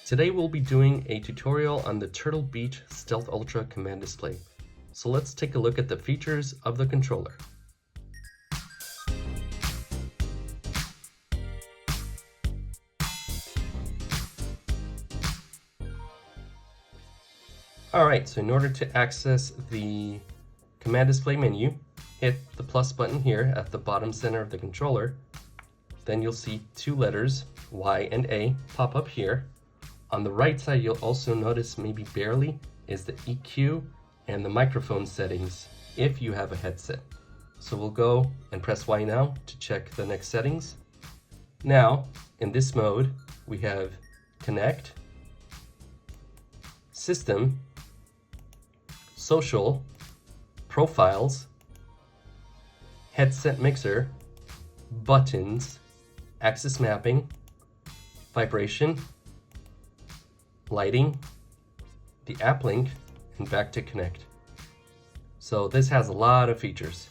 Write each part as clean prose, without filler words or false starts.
Today we'll be doing a tutorial on the Turtle Beach Stealth Ultra command display. So let's take a look at the features of the controller. Alright, so in order to access the command display menu, hit the plus button here at the bottom center of the controller. Then you'll see two letters, Y and A, pop up here. On the right side, you'll also notice, maybe barely, is the EQ and the microphone settings if you have a headset. So we'll go and press Y now to check the next settings. Now, in this mode, we have Connect, System, Social, Profiles, Headset Mixer, Buttons, Axis Mapping, Vibration, Lighting, the app link, and back to Connect. So this has a lot of features.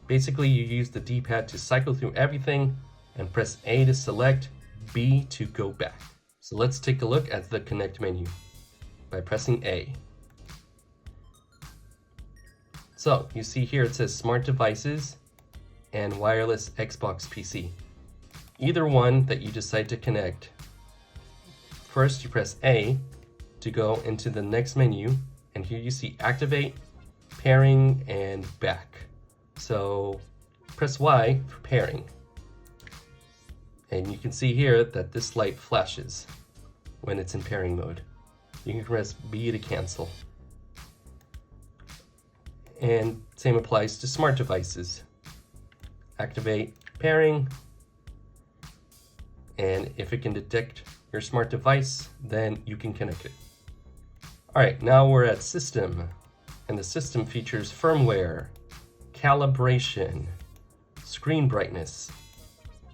Basically, you use the D-pad to cycle through everything and press A to select, B to go back. So let's take a look at the Connect menu by pressing A. So you see here it says Smart Devices and Wireless Xbox PC. Either one that you decide to connect. First, you press A to go into the next menu, and here you see Activate, Pairing, and Back. So press Y for pairing. And you can see here that this light flashes when it's in pairing mode. You can press B to cancel. And same applies to smart devices. Activate pairing, and if it can detect your smart device, then you can connect it. Alright, now we're at System, and the system features Firmware, Calibration, Screen Brightness,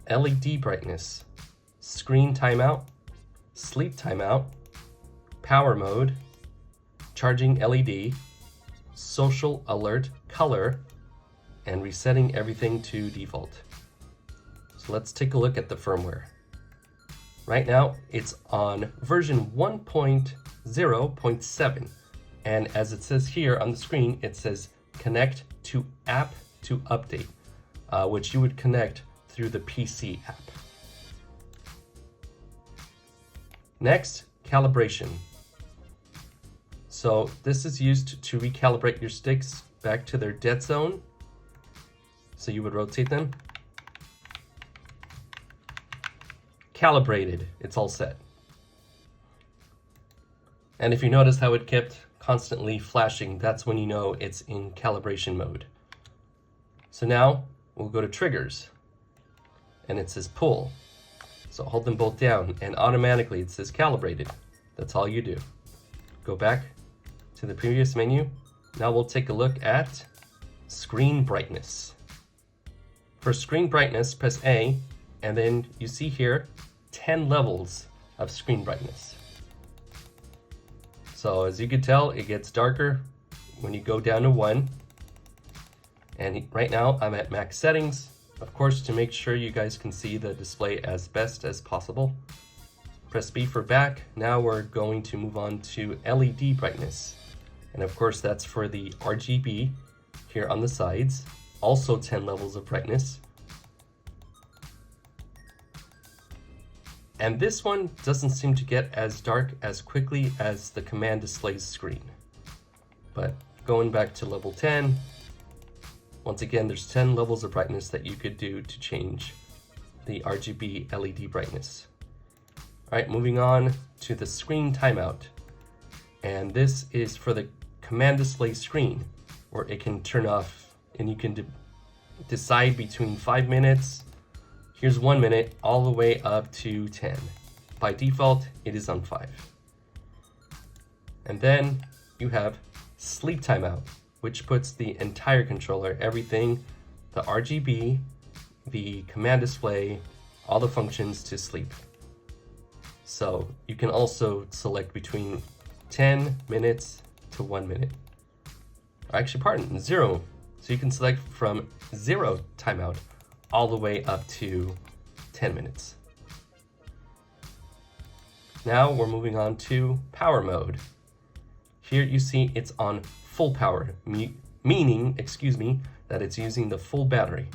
LED Brightness, Screen Timeout, Sleep Timeout, Power Mode, Charging LED, Social Alert Color, and resetting everything to default. So let's take a look at the firmware. Right now, it's on version 1.0.7, and as it says here on the screen, it says connect to app to update, which you would connect through the PC app. Next, calibration. So this is used to recalibrate your sticks back to their dead zone. So you would rotate them. Calibrated, it's all set. And if you notice how it kept constantly flashing, that's when you know it's in calibration mode. So now we'll go to triggers, and it says pull. So hold them both down, and automatically it says calibrated. That's all you do. Go back to the previous menu. Now we'll take a look at screen brightness. For screen brightness, press A, and then you see here 10 levels of screen brightness. So as you can tell, it gets darker when you go down to 1. And right now I'm at max settings, of course, to make sure you guys can see the display as best as possible. Press B for back. Now we're going to move on to LED brightness. And of course, that's for the RGB here on the sides. Also 10 levels of brightness. And this one doesn't seem to get as dark as quickly as the command display's screen. But going back to level 10, once again, there's 10 levels of brightness that you could do to change the RGB LED brightness. All right, moving on to the screen timeout. And this is for the command display screen, where it can turn off, and you can decide between 5 minutes, here's 1 minute, all the way up to 10. By default, it is on 5. And then you have sleep timeout, which puts the entire controller, everything, the RGB, the command display, all the functions to sleep. So you can also select between 10 minutes to 1 minute. Or actually, pardon, 0. So you can select from 0 timeout all the way up to 10 minutes. Now we're moving on to power mode. Here you see it's on full power, meaning, that it's using the full battery.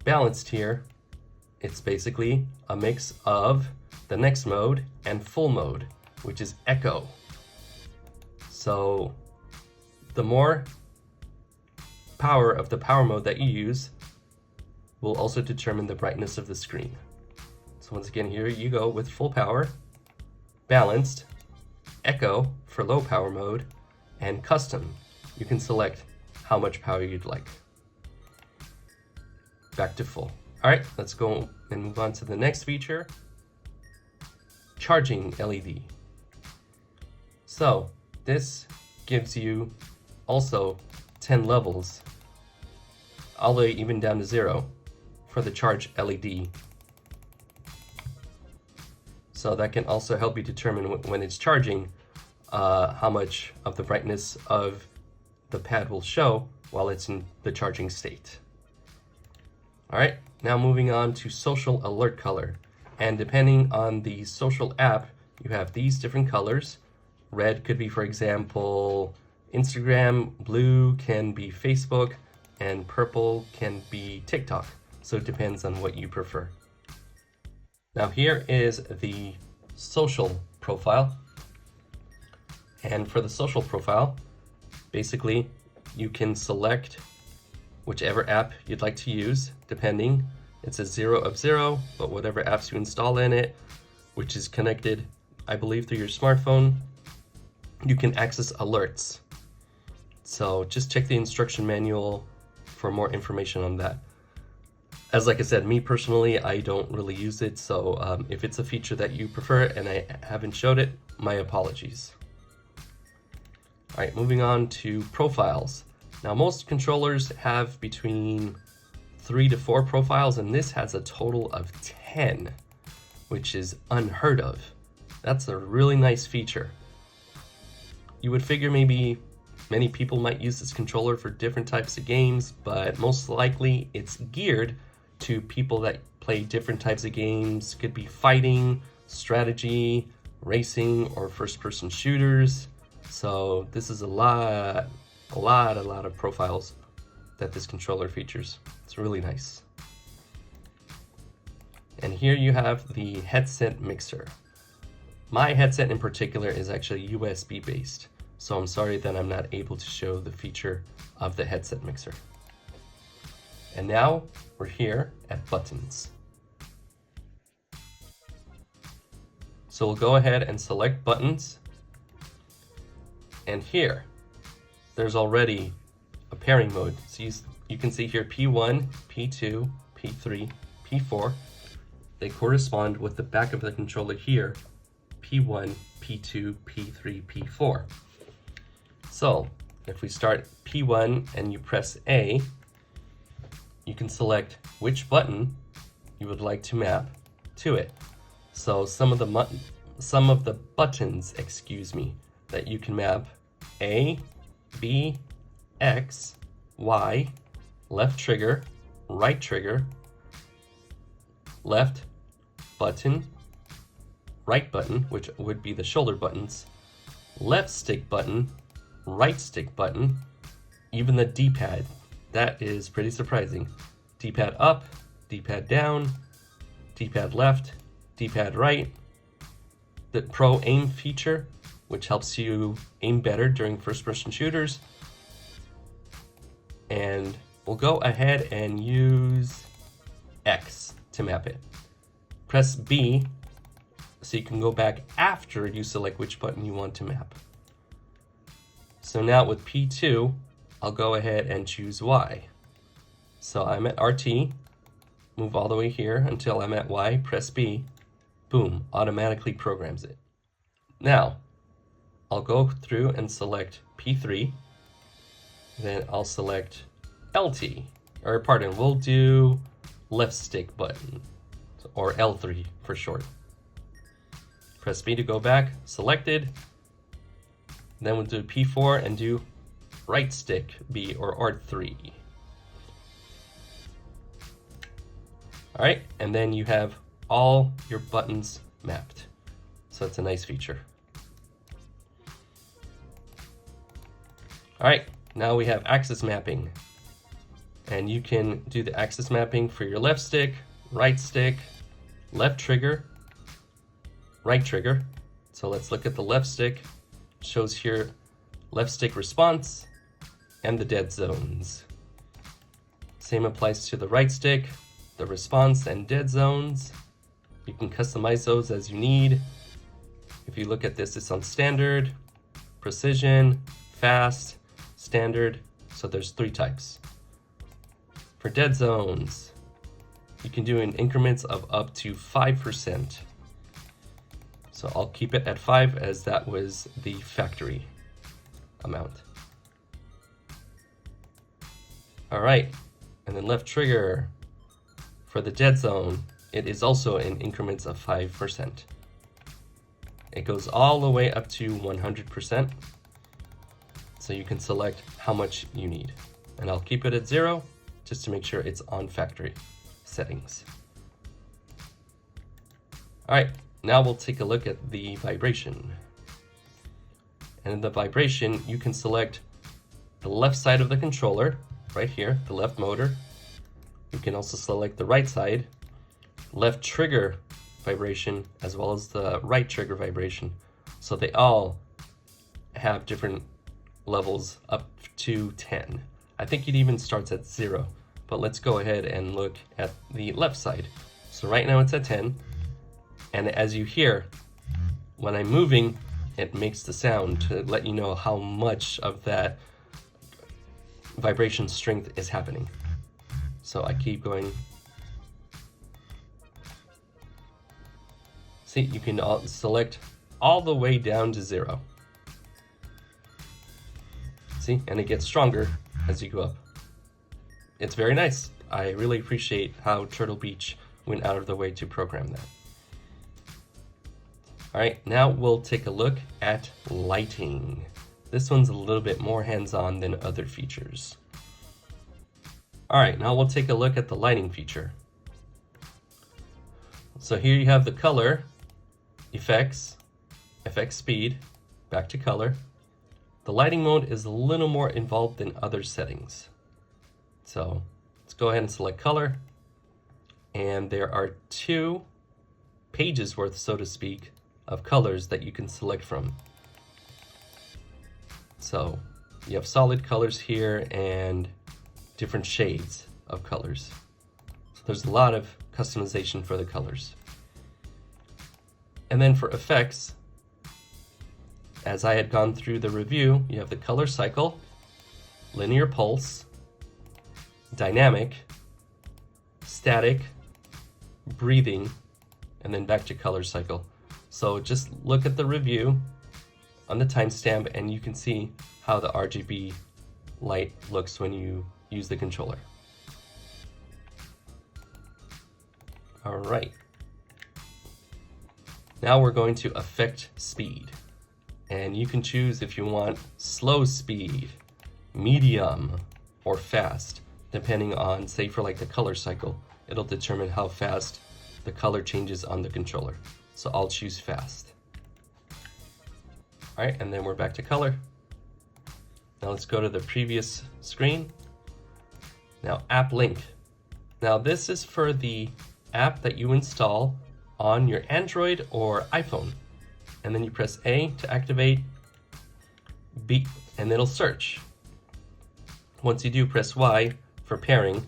Balanced here, it's basically a mix of the next mode and full mode, which is echo. So the more power of the power mode that you use will also determine the brightness of the screen. So once again, here you go with full power, balanced, echo for low power mode, and custom. You can select how much power you'd like. Back to full. All right, let's go and move on to the next feature, charging LED. So this gives you also 10 levels, all the way even down to 0 for the charge LED. So that can also help you determine when it's charging how much of the brightness of the pad will show while it's in the charging state. All right, now moving on to social alert color. And depending on the social app, you have these different colors. Red could be, for example, Instagram, blue can be Facebook, and purple can be TikTok. So it depends on what you prefer. Now here is the social profile. And for the social profile, basically you can select whichever app you'd like to use, depending. It's a 0 of 0, but whatever apps you install in it, which is connected, I believe, through your smartphone, you can access alerts. So just check the instruction manual for more information on that. As like I said, me personally, I don't really use it, so if it's a feature that you prefer and I haven't showed it, my apologies. All right, moving on to profiles. Now most controllers have between 3 to 4 profiles, and this has a total of 10, which is unheard of. That's a really nice feature. You would figure maybe many people might use this controller for different types of games, but most likely it's geared to people that play different types of games. Could be fighting, strategy, racing, or first-person shooters. So this is a lot of profiles that this controller features. It's really nice. And here you have the headset mixer. My headset in particular is actually USB based, so I'm sorry that I'm not able to show the feature of the headset mixer. And now we're here at buttons. So we'll go ahead and select buttons. And here, there's already a pairing mode. So you can see here P1, P2, P3, P4. They correspond with the back of the controller here, P1, P2, P3, P4. So if we start P1 and you press A, you can select which button you would like to map to it. So some of the buttons, that you can map: A, B, X, Y, left trigger, right trigger, left button, right button, which would be the shoulder buttons, left stick button, right stick button, even the D-pad. That is pretty surprising. D-pad up, D-pad down, D-pad left, D-pad right, the Pro Aim feature, which helps you aim better during first-person shooters. And we'll go ahead and use X to map it. Press B so you can go back after you select which button you want to map. So now with P2, I'll go ahead and choose Y. So I'm at RT, move all the way here until I'm at Y, press B, boom, automatically programs it. Now, I'll go through and select P3, then I'll select LT, or pardon, we'll do left stick button, or L3 for short. Press B to go back, selected, then we'll do P4 and do right stick B or R3. All right, and then you have all your buttons mapped. So it's a nice feature. All right, now we have axis mapping. And you can do the axis mapping for your left stick, left trigger, right trigger. So let's look at the left stick. It shows here left stick response and the dead zones. Same applies to the right stick, the response and dead zones. You can customize those as you need. If you look at this, it's on standard, precision, fast, standard. So there's 3 types. For dead zones, you can do in increments of up to 5%. So I'll keep it at 5 as that was the factory amount. All right, and then left trigger. For the dead zone, it is also in increments of 5%. It goes all the way up to 100%. So you can select how much you need. And I'll keep it at 0 just to make sure it's on factory settings. All right, now we'll take a look at the vibration. And in the vibration, you can select the left side of the controller, right here, the left motor. You can also select the right side, left trigger vibration, as well as the right trigger vibration. So they all have different levels up to 10. I think it even starts at 0, but let's go ahead and look at the left side. So right now it's at 10, and as you hear, when I'm moving, it makes the sound to let you know how much of that vibration strength is happening. So I keep going. See, you can select all the way down to 0. See, and it gets stronger as you go up. It's very nice. I really appreciate how Turtle Beach went out of the way to program that. All right, now we'll take a look at lighting. This one's a little bit more hands-on than other features. All right, now we'll take a look at the lighting feature. So here you have the color, effects, FX speed, back to color. The lighting mode is a little more involved than other settings. So let's go ahead and select color. And there are 2 pages worth, so to speak, of colors that you can select from. So you have solid colors here and different shades of colors. So there's a lot of customization for the colors. And then for effects, as I had gone through the review, you have the color cycle, linear pulse, dynamic, static, breathing, and then back to color cycle. So just look at the review on the timestamp and you can see how the RGB light looks when you use the controller. All right. Now we're going to affect speed. And you can choose if you want slow speed, medium, or fast, depending on, say for like the color cycle, it'll determine how fast the color changes on the controller. So I'll choose fast. All right, and then we're back to color. Now let's go to the previous screen. Now app link. Now this is for the app that you install on your Android or iPhone. And then you press A to activate, B, and it'll search. Once you do, press Y for pairing,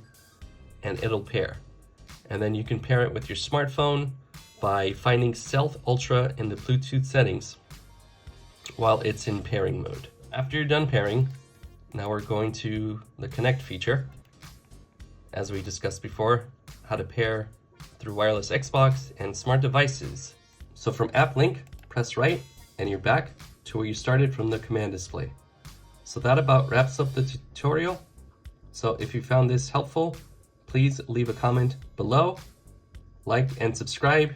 and it'll pair. And then you can pair it with your smartphone by finding Stealth Ultra in the Bluetooth settings while it's in pairing mode. After you're done pairing, now we're going to the connect feature. As we discussed before, how to pair through wireless Xbox and smart devices. So from app link, press right, and you're back to where you started from the command display. So that about wraps up the tutorial. So if you found this helpful, please leave a comment below, like and subscribe.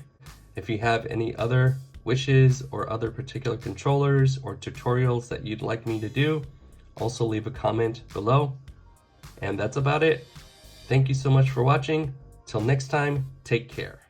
If you have any other wishes or other particular controllers or tutorials that you'd like me to do, also leave a comment below. And that's about it. Thank you so much for watching. Till next time, take care.